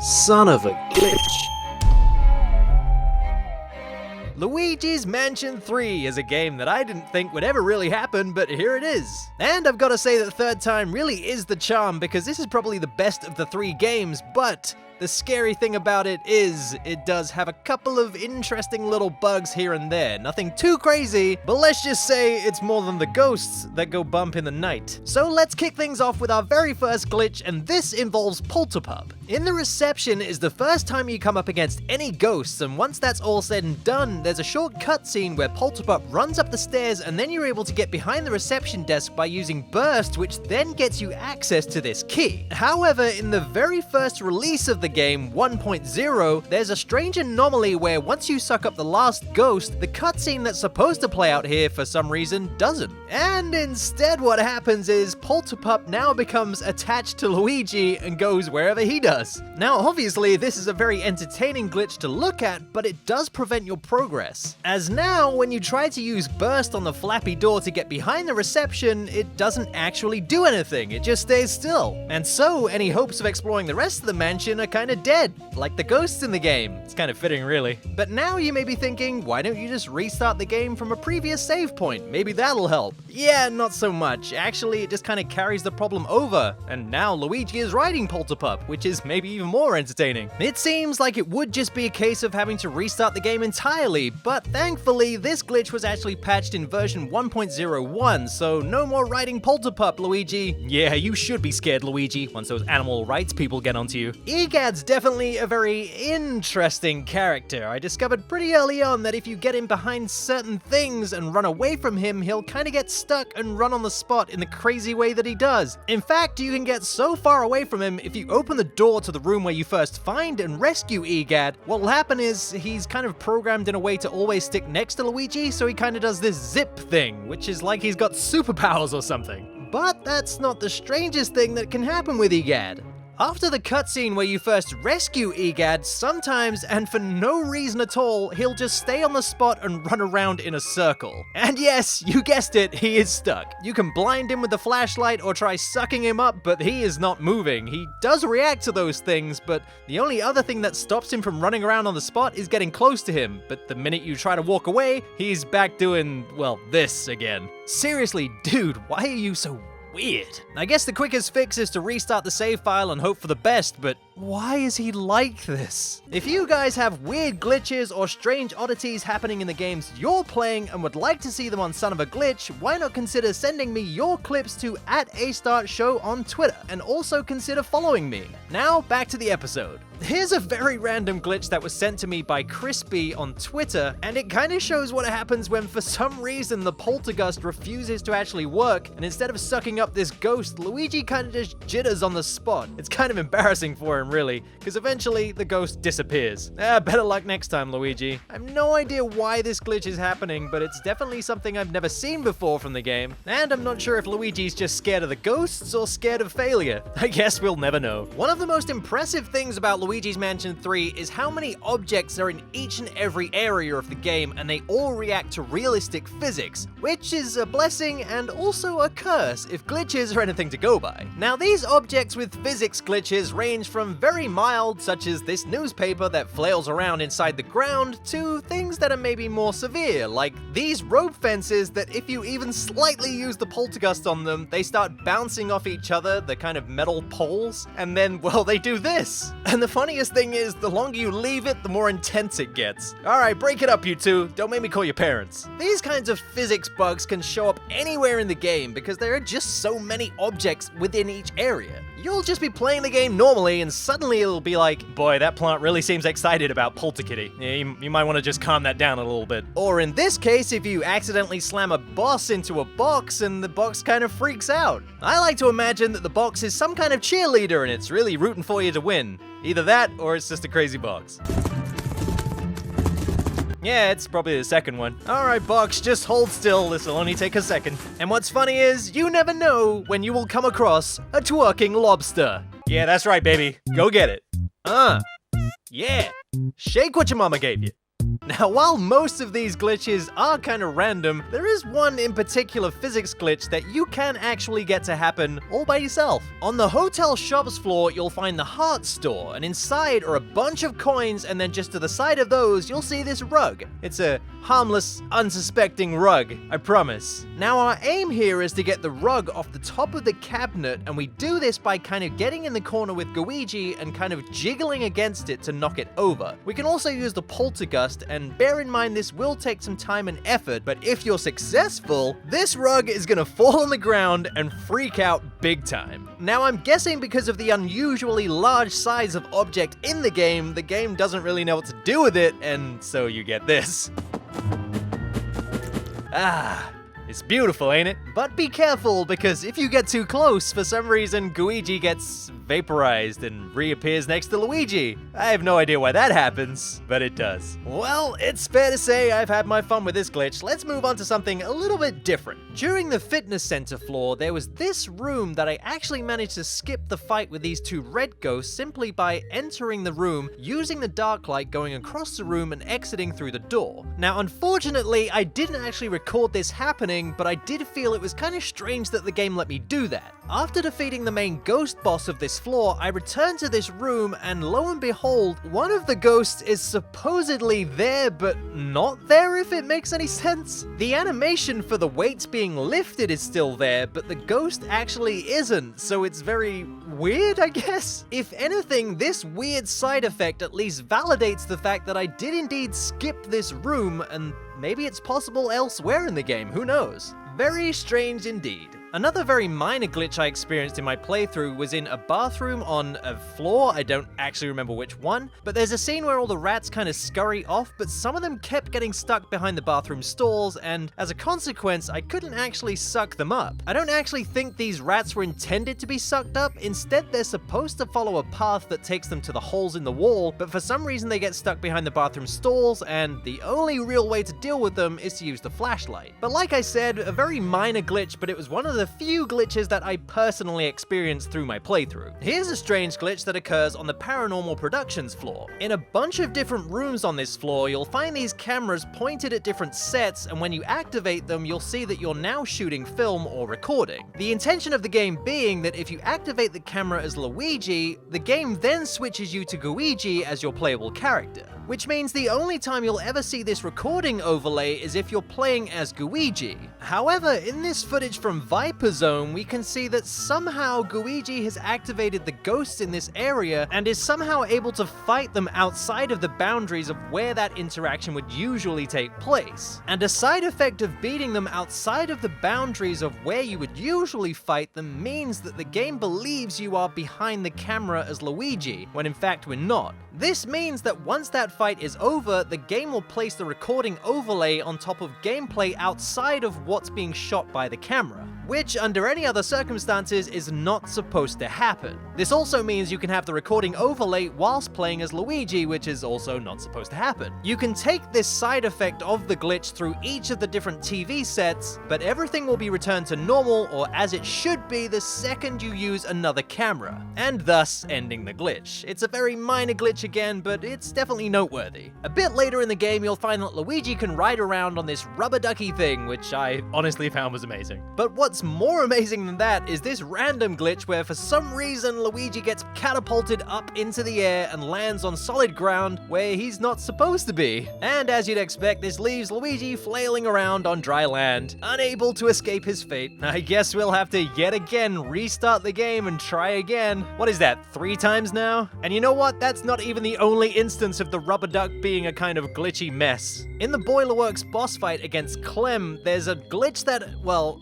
Son of a glitch. Luigi's Mansion 3 is a game that I didn't think would ever really happen, but here it is. And I've got to say that third time really is the charm, because this is probably the best of the three games, but the scary thing about it is, it does have a couple of interesting little bugs here and there. Nothing too crazy, but let's just say it's more than the ghosts that go bump in the night. So let's kick things off with our very first glitch, and this involves Polterpup. In the reception is the first time you come up against any ghosts, and once that's all said and done, there's a short cutscene where Polterpup runs up the stairs, and then you're able to get behind the reception desk by using Burst, which then gets you access to this key. However, in the very first release of the game, 1.0, there's a strange anomaly where once you suck up the last ghost, the cutscene that's supposed to play out here for some reason doesn't. And instead what happens is Polterpup now becomes attached to Luigi and goes wherever he does. Now obviously this is a very entertaining glitch to look at, but it does prevent your progress. As now, when you try to use Burst on the flappy door to get behind the reception, it doesn't actually do anything, it just stays still. And so any hopes of exploring the rest of the mansion are kinda dead, like the ghosts in the game. It's kind of fitting really. But now you may be thinking, why don't you just restart the game from a previous save point? Maybe that'll help. Yeah, not so much. Actually, it just kind of carries the problem over. And now Luigi is riding Polterpup, which is maybe even more entertaining. It seems like it would just be a case of having to restart the game entirely, but thankfully this glitch was actually patched in version 1.01, so no more riding Polterpup, Luigi. Yeah, you should be scared, Luigi, once those animal rights people get onto you. E.Gadd's definitely a very interesting character. I discovered pretty early on that if you get him behind certain things and run away from him, he'll kind of get stuck and run on the spot in the crazy way that he does. In fact, you can get so far away from him, if you open the door to the room where you first find and rescue E.Gadd, what will happen is he's kind of programmed in a way to always stick next to Luigi, so he kind of does this zip thing, which is like he's got superpowers or something. But that's not the strangest thing that can happen with E.Gadd. After the cutscene where you first rescue E.Gadd, sometimes, and for no reason at all, he'll just stay on the spot and run around in a circle. And yes, you guessed it, he is stuck. You can blind him with the flashlight or try sucking him up, but he is not moving. He does react to those things, but the only other thing that stops him from running around on the spot is getting close to him. But the minute you try to walk away, he's back doing, well, this again. Seriously, dude, why are you so weird? I guess the quickest fix is to restart the save file and hope for the best, but why is he like this? If you guys have weird glitches or strange oddities happening in the games you're playing and would like to see them on Son of a Glitch, why not consider sending me your clips to @A+Start Show on Twitter, and also consider following me. Now, back to the episode. Here's a very random glitch that was sent to me by Crispy on Twitter, and it kind of shows what happens when for some reason the Poltergust refuses to actually work, and instead of sucking up this ghost, Luigi kind of just jitters on the spot. It's kind of embarrassing for him really, because eventually the ghost disappears. Better luck next time, Luigi. I have no idea why this glitch is happening, but it's definitely something I've never seen before from the game, and I'm not sure if Luigi's just scared of the ghosts or scared of failure. I guess we'll never know. One of the most impressive things about Luigi's Mansion 3 is how many objects are in each and every area of the game, and they all react to realistic physics, which is a blessing and also a curse if glitches are anything to go by. Now, these objects with physics glitches range from very mild, such as this newspaper that flails around inside the ground, to things that are maybe more severe, like these rope fences that if you even slightly use the Poltergust on them, they start bouncing off each other, the kind of metal poles, and then, well, they do this. And the funniest thing is, the longer you leave it, the more intense it gets. Alright, break it up, you two. Don't make me call your parents. These kinds of physics bugs can show up anywhere in the game because there are just so many objects within each area. You'll just be playing the game normally and suddenly it'll be like, boy, that plant really seems excited about Polterkitty. Yeah, you might want to just calm that down a little bit. Or in this case, if you accidentally slam a boss into a box and the box kind of freaks out. I like to imagine that the box is some kind of cheerleader and it's really rooting for you to win. Either that or it's just a crazy box. Yeah, it's probably the second one. Alright, box, just hold still, this'll only take a second. And what's funny is, you never know when you will come across a twerking lobster. Yeah, that's right, baby. Go get it. Yeah. Shake what your mama gave you. Now, while most of these glitches are kind of random, there is one in particular physics glitch that you can actually get to happen all by yourself. On the hotel shops floor, you'll find the heart store, and inside are a bunch of coins, and then just to the side of those, you'll see this rug. It's a harmless, unsuspecting rug, I promise. Now, our aim here is to get the rug off the top of the cabinet, and we do this by kind of getting in the corner with Luigi and kind of jiggling against it to knock it over. We can also use the Poltergust, and bear in mind this will take some time and effort, but if you're successful, this rug is gonna fall on the ground and freak out big time. Now, I'm guessing because of the unusually large size of object in the game doesn't really know what to do with it, and so you get this. It's beautiful, ain't it? But be careful, because if you get too close, for some reason, Luigi gets vaporized and reappears next to Luigi. I have no idea why that happens, but it does. Well, it's fair to say I've had my fun with this glitch. Let's move on to something a little bit different. During the fitness center floor, there was this room that I actually managed to skip the fight with these two red ghosts simply by entering the room, using the dark light going across the room and exiting through the door. Now, unfortunately, I didn't actually record this happening, but I did feel it was kind of strange that the game let me do that. After defeating the main ghost boss of this floor, I returned to this room, and lo and behold, one of the ghosts is supposedly there, but not there, if it makes any sense. The animation for the weights being lifted is still there, but the ghost actually isn't, so it's very weird, I guess? If anything, this weird side effect at least validates the fact that I did indeed skip this room, and maybe it's possible elsewhere in the game, who knows? Very strange indeed. Another very minor glitch I experienced in my playthrough was in a bathroom on a floor. I don't actually remember which one, but there's a scene where all the rats kind of scurry off, but some of them kept getting stuck behind the bathroom stalls, and as a consequence, I couldn't actually suck them up. I don't actually think these rats were intended to be sucked up. Instead, they're supposed to follow a path that takes them to the holes in the wall, but for some reason they get stuck behind the bathroom stalls, and the only real way to deal with them is to use the flashlight. But like I said, a very minor glitch, but it was one of the few glitches that I personally experienced through my playthrough. Here's a strange glitch that occurs on the Paranormal Productions floor. In a bunch of different rooms on this floor, you'll find these cameras pointed at different sets, and when you activate them, you'll see that you're now shooting film or recording. The intention of the game being that if you activate the camera as Luigi, the game then switches you to Luigi as your playable character. Which means the only time you'll ever see this recording overlay is if you're playing as Luigi. However, in this footage from Viper Zone, we can see that somehow Luigi has activated the ghosts in this area and is somehow able to fight them outside of the boundaries of where that interaction would usually take place. And a side effect of beating them outside of the boundaries of where you would usually fight them means that the game believes you are behind the camera as Luigi, when in fact we're not. This means that once that fight is over, the game will place the recording overlay on top of gameplay outside of what's being shot by the camera, which under any other circumstances is not supposed to happen. This also means you can have the recording overlay whilst playing as Luigi, which is also not supposed to happen. You can take this side effect of the glitch through each of the different TV sets, but everything will be returned to normal, or as it should be, the second you use another camera, and thus ending the glitch. It's a very minor glitch again, but it's definitely noteworthy. A bit later in the game, you'll find that Luigi can ride around on this rubber ducky thing, which I honestly found was amazing. But what's more amazing than that is this random glitch where for some reason Luigi gets catapulted up into the air and lands on solid ground where he's not supposed to be. And as you'd expect, this leaves Luigi flailing around on dry land, unable to escape his fate. I guess we'll have to yet again restart the game and try again. What is that, 3 times now? And you know what? That's not even the only instance of the rubber duck being a kind of glitchy mess. In the Boilerworks boss fight against Clem, there's a glitch that, well,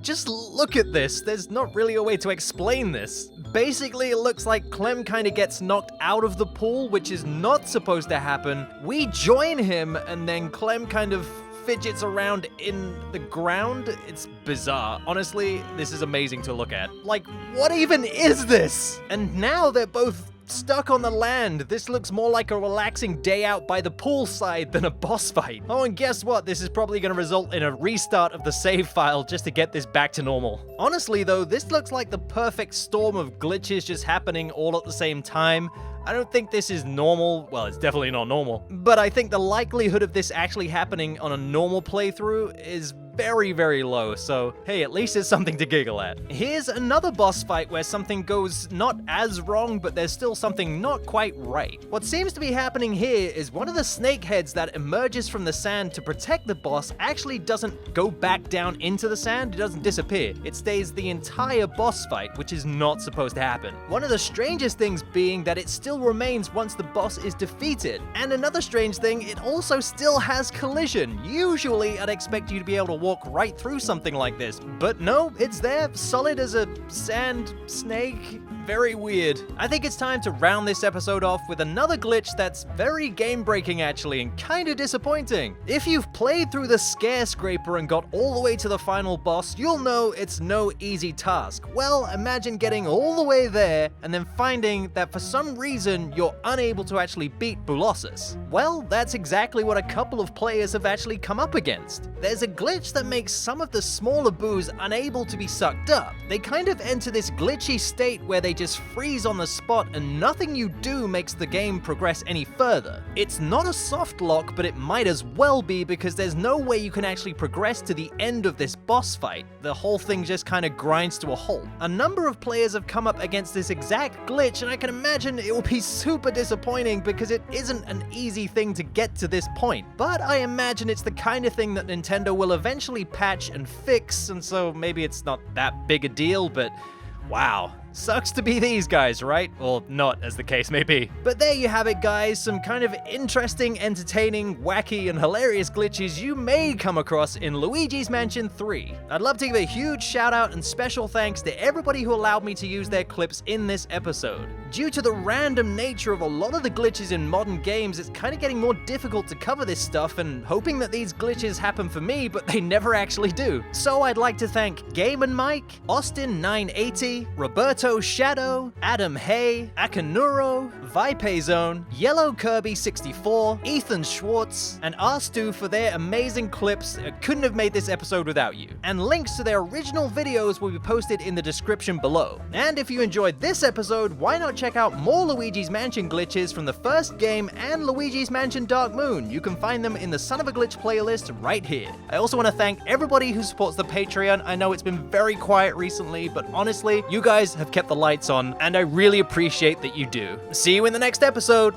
just look at this. There's not really a way to explain this. Basically, it looks like Clem kind of gets knocked out of the pool, which is not supposed to happen. We join him, and then Clem kind of fidgets around in the ground. It's bizarre. Honestly, this is amazing to look at. Like, what even is this? And now they're both stuck on the land. This looks more like a relaxing day out by the poolside than a boss fight. Oh, and guess what? This is probably going to result in a restart of the save file just to get this back to normal. Honestly though, this looks like the perfect storm of glitches just happening all at the same time. I don't think this is normal. Well, it's definitely not normal. But I think the likelihood of this actually happening on a normal playthrough is very, very low, so hey, at least it's something to giggle at. Here's another boss fight where something goes not as wrong, but there's still something not quite right. What seems to be happening here is one of the snake heads that emerges from the sand to protect the boss actually doesn't go back down into the sand, it doesn't disappear. It stays the entire boss fight, which is not supposed to happen. One of the strangest things being that it still remains once the boss is defeated. And another strange thing, it also still has collision. Usually, I'd expect you to be able to walk right through something like this, but no, it's there, solid as a sand snake. Very weird. I think it's time to round this episode off with another glitch that's very game-breaking actually, and kinda disappointing. If you've played through the Scare Scraper and got all the way to the final boss, you'll know it's no easy task. Well, imagine getting all the way there, and then finding that for some reason, you're unable to actually beat Boolossus. Well, that's exactly what a couple of players have actually come up against. There's a glitch that makes some of the smaller boos unable to be sucked up. They kind of enter this glitchy state where they just freeze on the spot and nothing you do makes the game progress any further. It's not a soft lock, but it might as well be because there's no way you can actually progress to the end of this boss fight. The whole thing just kind of grinds to a halt. A number of players have come up against this exact glitch, and I can imagine it will be super disappointing because it isn't an easy thing to get to this point. But I imagine it's the kind of thing that Nintendo will eventually patch and fix, and so maybe it's not that big a deal, but wow. Sucks to be these guys, right? Or not, as the case may be. But there you have it, guys. Some kind of interesting, entertaining, wacky, and hilarious glitches you may come across in Luigi's Mansion 3. I'd love to give a huge shout out and special thanks to everybody who allowed me to use their clips in this episode. Due to the random nature of a lot of the glitches in modern games, it's kind of getting more difficult to cover this stuff, and hoping that these glitches happen for me, but they never actually do. So I'd like to thank Game and Mike, Austin980, Roberto Shadow, Adam Hay, Akanuro, Vipazone, Yellow Kirby 64, Ethan Schwartz, and R-Stu for their amazing clips. I couldn't have made this episode without you. And links to their original videos will be posted in the description below. And if you enjoyed this episode, why not check out more Luigi's Mansion glitches from the first game and Luigi's Mansion Dark Moon? You can find them in the Son of a Glitch playlist right here. I also want to thank everybody who supports the Patreon. I know it's been very quiet recently, but honestly, you guys have kept the lights on, and I really appreciate that you do. See you in the next episode!